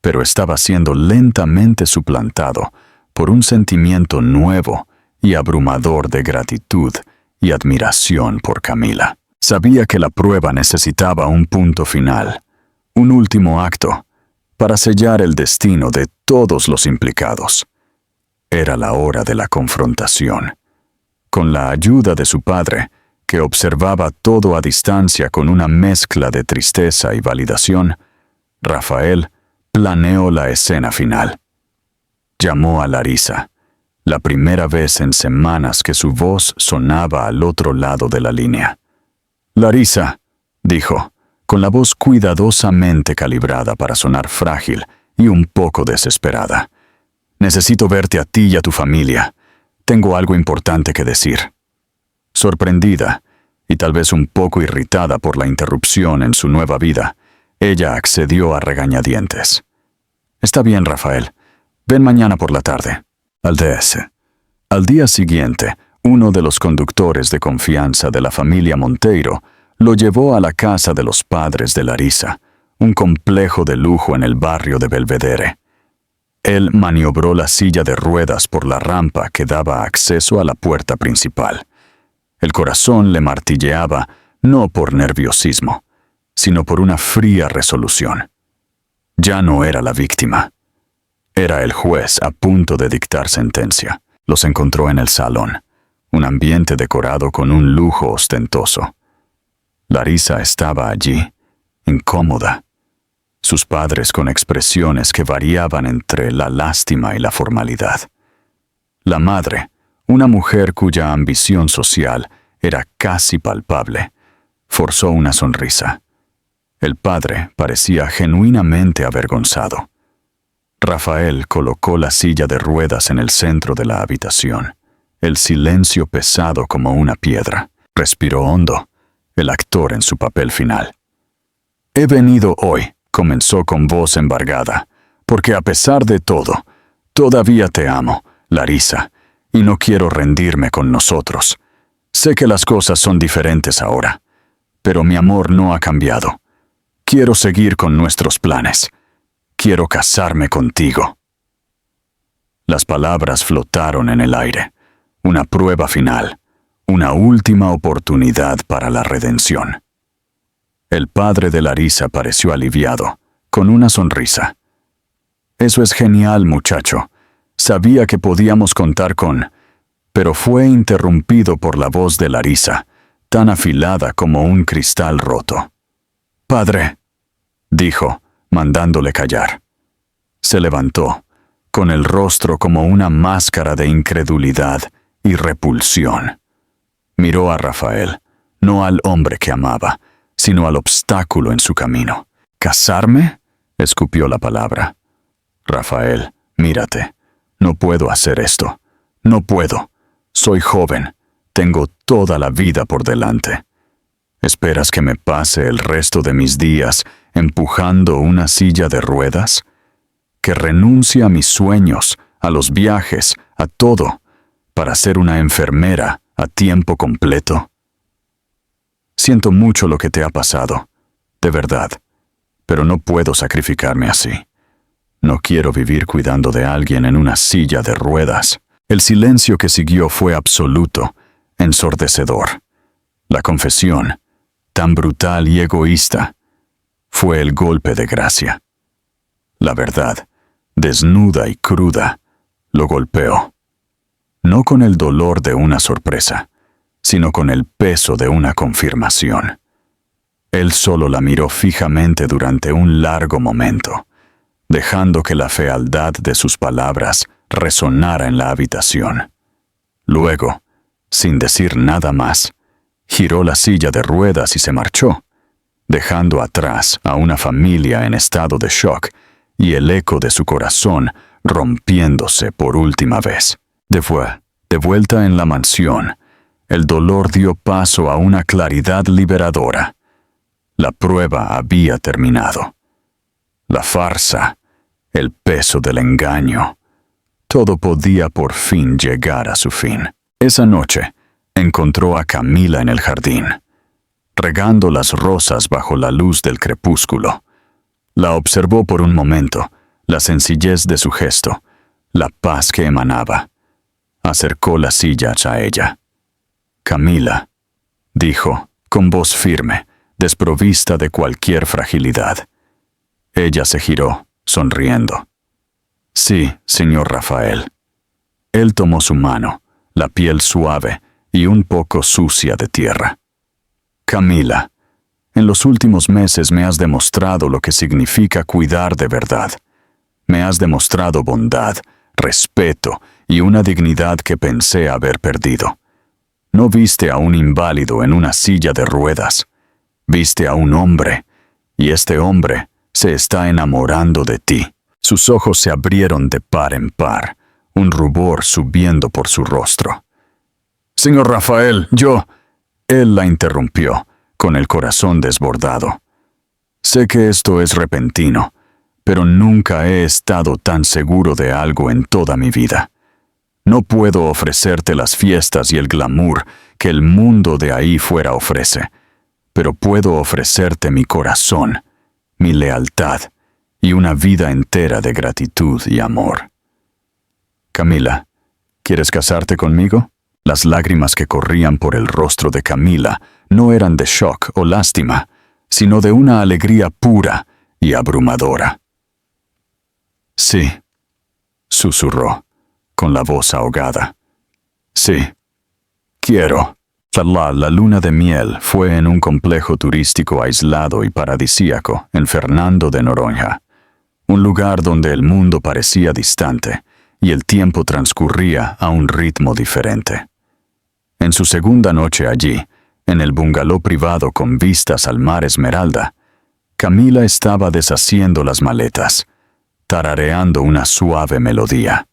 pero estaba siendo lentamente suplantado por un sentimiento nuevo y abrumador de gratitud y admiración por Camila. Sabía que la prueba necesitaba un punto final, un último acto, para sellar el destino de todos los implicados. Era la hora de la confrontación. Con la ayuda de su padre, que observaba todo a distancia con una mezcla de tristeza y validación, Rafael planeó la escena final. Llamó a Larisa, la primera vez en semanas que su voz sonaba al otro lado de la línea. «Larisa», dijo, con la voz cuidadosamente calibrada para sonar frágil y un poco desesperada. «Necesito verte a ti y a tu familia. Tengo algo importante que decir». Sorprendida, y tal vez un poco irritada por la interrupción en su nueva vida, ella accedió a regañadientes. «Está bien, Rafael. Ven mañana por la tarde». Al DS. Al día siguiente, uno de los conductores de confianza de la familia Monteiro lo llevó a la casa de los padres de Larisa, un complejo de lujo en el barrio de Belvedere. Él maniobró la silla de ruedas por la rampa que daba acceso a la puerta principal. El corazón le martilleaba no por nerviosismo, sino por una fría resolución. Ya no era la víctima. Era el juez a punto de dictar sentencia. Los encontró en el salón, un ambiente decorado con un lujo ostentoso. Larisa estaba allí, incómoda. Sus padres con expresiones que variaban entre la lástima y la formalidad. La madre, una mujer cuya ambición social era casi palpable, forzó una sonrisa. El padre parecía genuinamente avergonzado. Rafael colocó la silla de ruedas en el centro de la habitación, el silencio pesado como una piedra. Respiró hondo, el actor en su papel final. «He venido hoy», comenzó con voz embargada, «porque a pesar de todo, todavía te amo, Larisa, y no quiero rendirme con nosotros. Sé que las cosas son diferentes ahora, pero mi amor no ha cambiado. Quiero seguir con nuestros planes. Quiero casarme contigo». Las palabras flotaron en el aire, una prueba final, una última oportunidad para la redención. El padre de Larisa pareció aliviado, con una sonrisa. «Eso es genial, muchacho. Sabía que podíamos contar con...» Pero fue interrumpido por la voz de Larisa, tan afilada como un cristal roto. «Padre», dijo, mandándole callar. Se levantó, con el rostro como una máscara de incredulidad y repulsión. Miró a Rafael, no al hombre que amaba, sino al obstáculo en su camino. «¿Casarme?», escupió la palabra. «Rafael, mírate. No puedo hacer esto. No puedo. Soy joven. Tengo toda la vida por delante. ¿Esperas que me pase el resto de mis días empujando una silla de ruedas? ¿Que renuncie a mis sueños, a los viajes, a todo, para ser una enfermera a tiempo completo? Siento mucho lo que te ha pasado, de verdad, pero no puedo sacrificarme así. No quiero vivir cuidando de alguien en una silla de ruedas». El silencio que siguió fue absoluto, ensordecedor. La confesión, tan brutal y egoísta, fue el golpe de gracia. La verdad, desnuda y cruda, lo golpeó. No con el dolor de una sorpresa, sino con el peso de una confirmación. Él solo la miró fijamente durante un largo momento, dejando que la fealdad de sus palabras resonara en la habitación. Luego, sin decir nada más, giró la silla de ruedas y se marchó, dejando atrás a una familia en estado de shock y el eco de su corazón rompiéndose por última vez. De vuelta en la mansión, el dolor dio paso a una claridad liberadora. La prueba había terminado. La farsa, el peso del engaño, todo podía por fin llegar a su fin. Esa noche, encontró a Camila en el jardín, regando las rosas bajo la luz del crepúsculo. La observó por un momento, la sencillez de su gesto, la paz que emanaba. Acercó la silla a ella. «Camila», dijo, con voz firme, desprovista de cualquier fragilidad. Ella se giró, sonriendo. «Sí, señor Rafael». Él tomó su mano, la piel suave y un poco sucia de tierra. Camila, en los últimos meses me has demostrado lo que significa cuidar de verdad. Me has demostrado bondad, respeto y una dignidad que pensé haber perdido. No viste a un inválido en una silla de ruedas. Viste a un hombre, y este hombre se está enamorando de ti. Sus ojos se abrieron de par en par, un rubor subiendo por su rostro. «Señor Rafael, yo...» Él la interrumpió, con el corazón desbordado. «Sé que esto es repentino, pero nunca he estado tan seguro de algo en toda mi vida. No puedo ofrecerte las fiestas y el glamour que el mundo de ahí fuera ofrece, pero puedo ofrecerte mi corazón, mi lealtad y una vida entera de gratitud y amor. Camila, ¿quieres casarte conmigo?» Las lágrimas que corrían por el rostro de Camila no eran de shock o lástima, sino de una alegría pura y abrumadora. «Sí», susurró, con la voz ahogada. «Sí, quiero». La luna de miel fue en un complejo turístico aislado y paradisíaco en Fernando de Noronha, un lugar donde el mundo parecía distante y el tiempo transcurría a un ritmo diferente. En su segunda noche allí, en el bungalow privado con vistas al mar Esmeralda, Camila estaba deshaciendo las maletas, tarareando una suave melodía.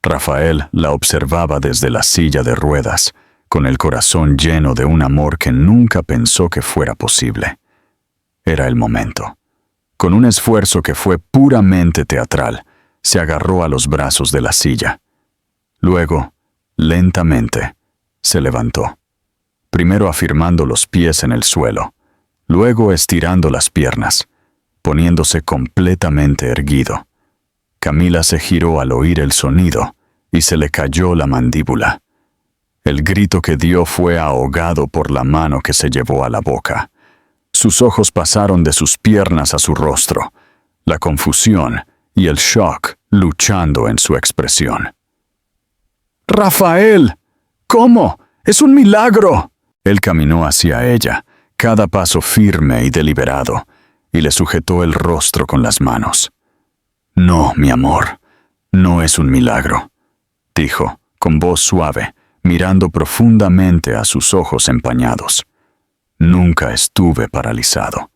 Rafael la observaba desde la silla de ruedas, con el corazón lleno de un amor que nunca pensó que fuera posible. Era el momento. Con un esfuerzo que fue puramente teatral, se agarró a los brazos de la silla. Luego, lentamente, se levantó, primero afirmando los pies en el suelo, luego estirando las piernas, poniéndose completamente erguido. Camila se giró al oír el sonido y se le cayó la mandíbula. El grito que dio fue ahogado por la mano que se llevó a la boca. Sus ojos pasaron de sus piernas a su rostro, la confusión y el shock luchando en su expresión. «¡Rafael! ¿Cómo? ¡Es un milagro!» Él caminó hacia ella, cada paso firme y deliberado, y le sujetó el rostro con las manos. «No, mi amor, no es un milagro», dijo, con voz suave, mirando profundamente a sus ojos empañados. «Nunca estuve paralizado.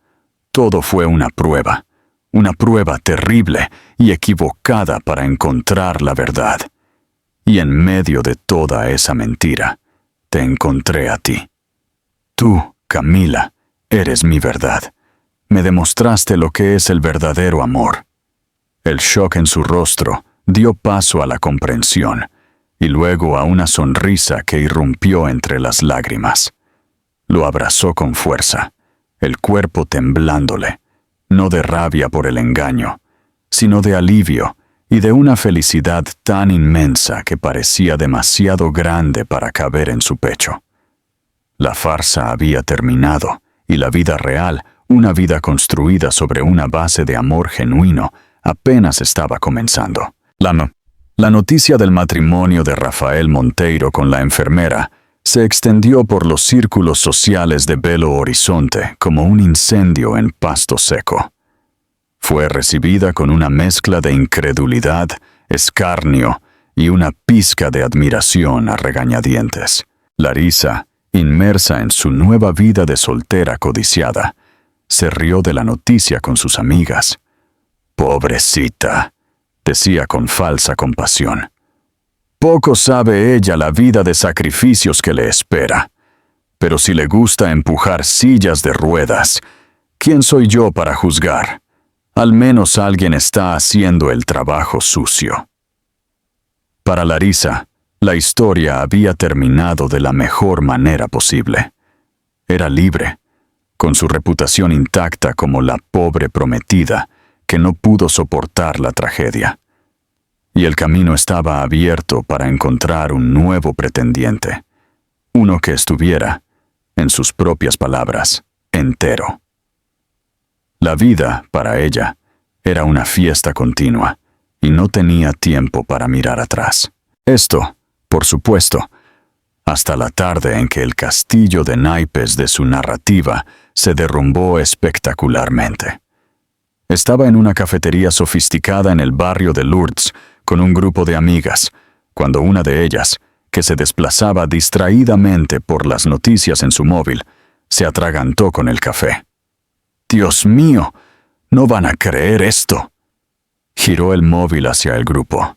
Todo fue una prueba terrible y equivocada para encontrar la verdad. Y en medio de toda esa mentira, te encontré a ti. Tú, Camila, eres mi verdad. Me demostraste lo que es el verdadero amor». El shock en su rostro dio paso a la comprensión y luego a una sonrisa que irrumpió entre las lágrimas. Lo abrazó con fuerza, el cuerpo temblándole, no de rabia por el engaño, sino de alivio y de una felicidad tan inmensa que parecía demasiado grande para caber en su pecho. La farsa había terminado y la vida real, una vida construida sobre una base de amor genuino, apenas estaba comenzando. La noticia del matrimonio de Rafael Monteiro con la enfermera se extendió por los círculos sociales de Belo Horizonte como un incendio en pasto seco. Fue recibida con una mezcla de incredulidad, escarnio y una pizca de admiración a regañadientes. Larisa, inmersa en su nueva vida de soltera codiciada, se rió de la noticia con sus amigas. «Pobrecita», decía con falsa compasión. «Poco sabe ella la vida de sacrificios que le espera. Pero si le gusta empujar sillas de ruedas, ¿quién soy yo para juzgar? Al menos alguien está haciendo el trabajo sucio». Para Larisa, la historia había terminado de la mejor manera posible. Era libre, con su reputación intacta como la pobre prometida que no pudo soportar la tragedia. Y el camino estaba abierto para encontrar un nuevo pretendiente, uno que estuviera, en sus propias palabras, entero. La vida, para ella, era una fiesta continua, y no tenía tiempo para mirar atrás. Esto, por supuesto, hasta la tarde en que el castillo de naipes de su narrativa se derrumbó espectacularmente. Estaba en una cafetería sofisticada en el barrio de Lourdes con un grupo de amigas, cuando una de ellas, que se desplazaba distraídamente por las noticias en su móvil, se atragantó con el café. «¡Dios mío! ¡No van a creer esto!». Giró el móvil hacia el grupo.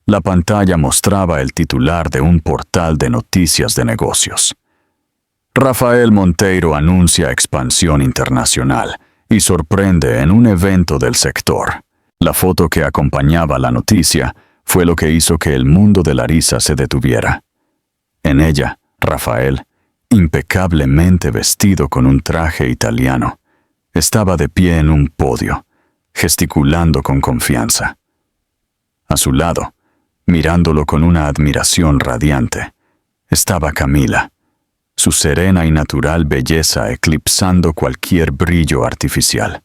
La pantalla mostraba el titular de un portal de noticias de negocios. Rafael Monteiro anuncia expansión internacional y sorprende en un evento del sector. La foto que acompañaba la noticia fue lo que hizo que el mundo de Larisa se detuviera. En ella, Rafael, impecablemente vestido con un traje italiano, estaba de pie en un podio, gesticulando con confianza. A su lado, mirándolo con una admiración radiante, estaba Camila, su serena y natural belleza eclipsando cualquier brillo artificial.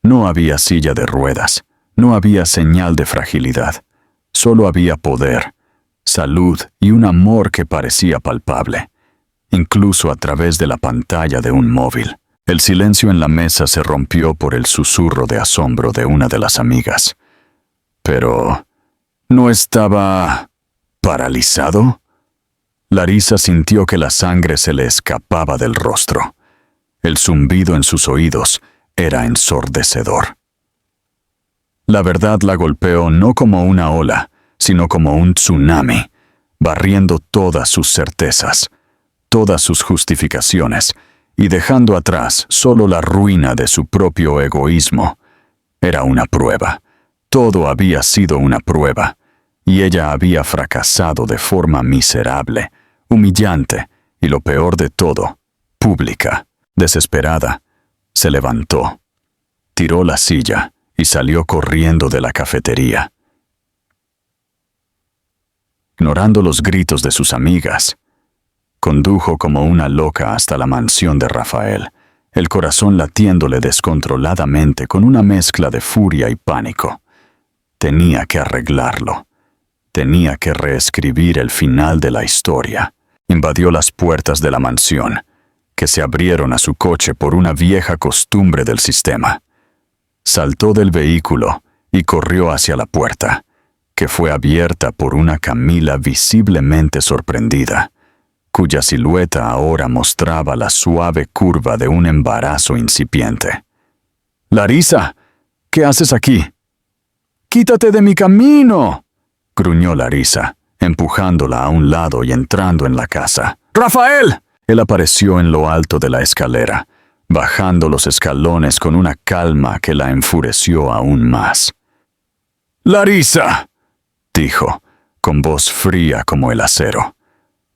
No había silla de ruedas, no había señal de fragilidad, solo había poder, salud y un amor que parecía palpable, incluso a través de la pantalla de un móvil. El silencio en la mesa se rompió por el susurro de asombro de una de las amigas. Pero, ¿no estaba paralizado? Larisa sintió que la sangre se le escapaba del rostro. El zumbido en sus oídos era ensordecedor. La verdad la golpeó no como una ola, sino como un tsunami, barriendo todas sus certezas, todas sus justificaciones, y dejando atrás solo la ruina de su propio egoísmo. Era una prueba. Todo había sido una prueba, y ella había fracasado de forma miserable, humillante, y lo peor de todo, pública. Desesperada, se levantó, tiró la silla y salió corriendo de la cafetería. Ignorando los gritos de sus amigas, condujo como una loca hasta la mansión de Rafael, el corazón latiéndole descontroladamente con una mezcla de furia y pánico. Tenía que arreglarlo. Tenía que reescribir el final de la historia. Invadió las puertas de la mansión, que se abrieron a su coche por una vieja costumbre del sistema. Saltó del vehículo y corrió hacia la puerta, que fue abierta por una Camila visiblemente sorprendida, cuya silueta ahora mostraba la suave curva de un embarazo incipiente. «Larisa, ¿qué haces aquí?» «¡Quítate de mi camino!», gruñó Larisa, empujándola a un lado y entrando en la casa. «¡Rafael!». Él apareció en lo alto de la escalera, bajando los escalones con una calma que la enfureció aún más. «¡Larisa!», dijo, con voz fría como el acero.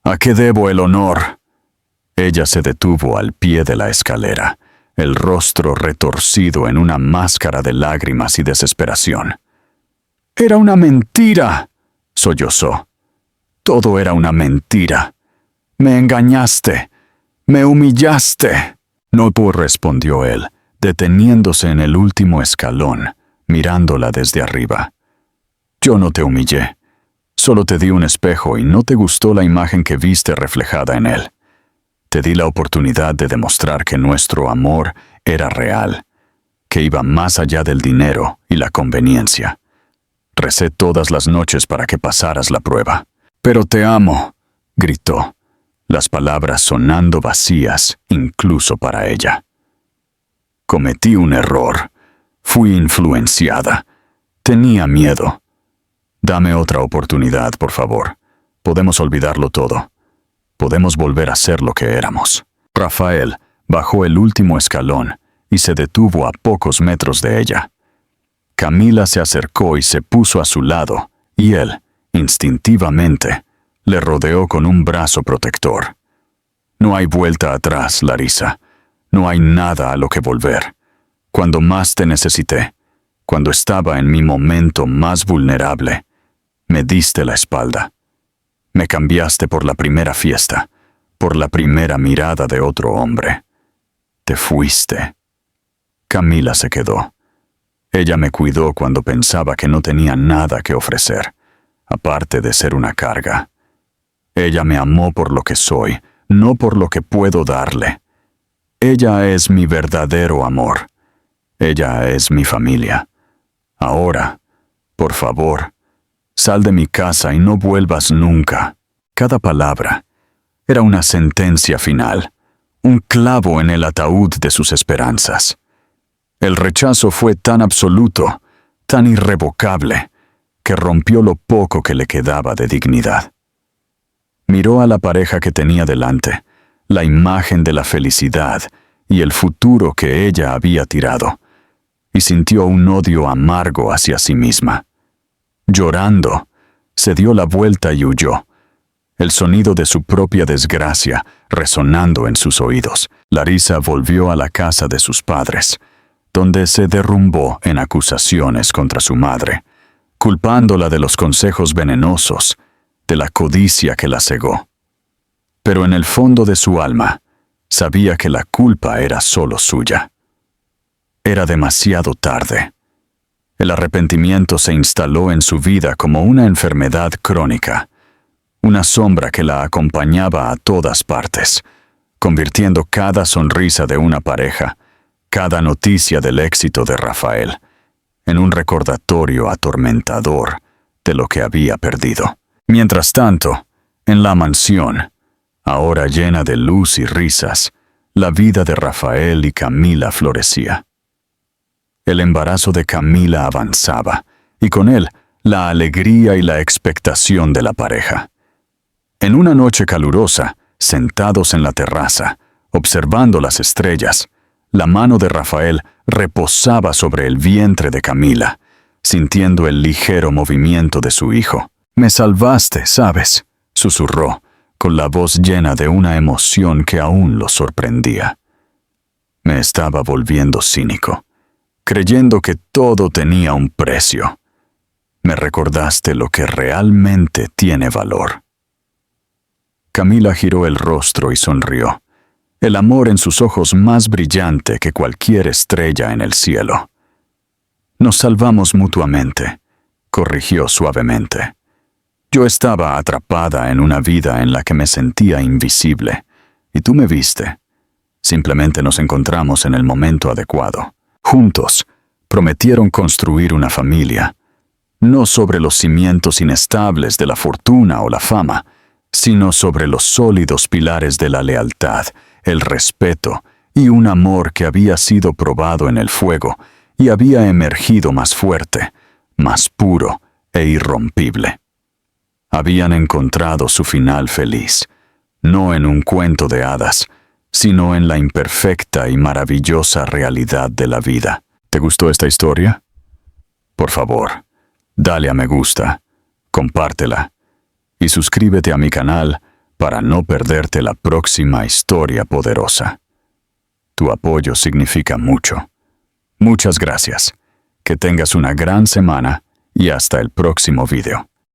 «¿A qué debo el honor?». Ella se detuvo al pie de la escalera, el rostro retorcido en una máscara de lágrimas y desesperación. «Era una mentira», sollozó. «Todo era una mentira. Me engañaste. Me humillaste». «No», respondió él, deteniéndose en el último escalón, mirándola desde arriba. «Yo no te humillé. Solo te di un espejo y no te gustó la imagen que viste reflejada en él. Te di la oportunidad de demostrar que nuestro amor era real, que iba más allá del dinero y la conveniencia. Recé todas las noches para que pasaras la prueba. «Pero te amo», gritó, las palabras sonando vacías incluso para ella. «Cometí un error. Fui influenciada. Tenía miedo. Dame otra oportunidad, por favor. Podemos olvidarlo todo. Podemos volver a ser lo que éramos». Rafael bajó el último escalón y se detuvo a pocos metros de ella. Camila se acercó y se puso a su lado, y él, instintivamente, le rodeó con un brazo protector. «No hay vuelta atrás, Larisa. No hay nada a lo que volver. Cuando más te necesité, cuando estaba en mi momento más vulnerable, me diste la espalda. Me cambiaste por la primera fiesta, por la primera mirada de otro hombre. Te fuiste». Camila se quedó. Ella me cuidó cuando pensaba que no tenía nada que ofrecer, aparte de ser una carga. Ella me amó por lo que soy, no por lo que puedo darle. Ella es mi verdadero amor. Ella es mi familia. Ahora, por favor, sal de mi casa y no vuelvas nunca. Cada palabra era una sentencia final, un clavo en el ataúd de sus esperanzas. El rechazo fue tan absoluto, tan irrevocable, que rompió lo poco que le quedaba de dignidad. Miró a la pareja que tenía delante, la imagen de la felicidad y el futuro que ella había tirado, y sintió un odio amargo hacia sí misma. Llorando, se dio la vuelta y huyó, el sonido de su propia desgracia resonando en sus oídos. Larisa volvió a la casa de sus padres, donde se derrumbó en acusaciones contra su madre, culpándola de los consejos venenosos, de la codicia que la cegó. Pero en el fondo de su alma, sabía que la culpa era solo suya. Era demasiado tarde. El arrepentimiento se instaló en su vida como una enfermedad crónica, una sombra que la acompañaba a todas partes, convirtiendo cada sonrisa de una pareja, cada noticia del éxito de Rafael, en un recordatorio atormentador de lo que había perdido. Mientras tanto, en la mansión, ahora llena de luz y risas, la vida de Rafael y Camila florecía. El embarazo de Camila avanzaba, y con él la alegría y la expectación de la pareja. En una noche calurosa, sentados en la terraza, observando las estrellas, la mano de Rafael reposaba sobre el vientre de Camila, sintiendo el ligero movimiento de su hijo. «Me salvaste, ¿sabes?», susurró, con la voz llena de una emoción que aún lo sorprendía. Me estaba volviendo cínico, creyendo que todo tenía un precio. Me recordaste lo que realmente tiene valor. Camila giró el rostro y sonrió, el amor en sus ojos más brillante que cualquier estrella en el cielo. Nos salvamos mutuamente, corrigió suavemente. Yo estaba atrapada en una vida en la que me sentía invisible, y tú me viste. Simplemente nos encontramos en el momento adecuado. Juntos, prometieron construir una familia, no sobre los cimientos inestables de la fortuna o la fama, sino sobre los sólidos pilares de la lealtad, el respeto y un amor que había sido probado en el fuego y había emergido más fuerte, más puro e irrompible. Habían encontrado su final feliz, no en un cuento de hadas, sino en la imperfecta y maravillosa realidad de la vida. ¿Te gustó esta historia? Por favor, dale a me gusta, compártela y suscríbete a mi canal para no perderte la próxima historia poderosa. Tu apoyo significa mucho. Muchas gracias. Que tengas una gran semana y hasta el próximo video.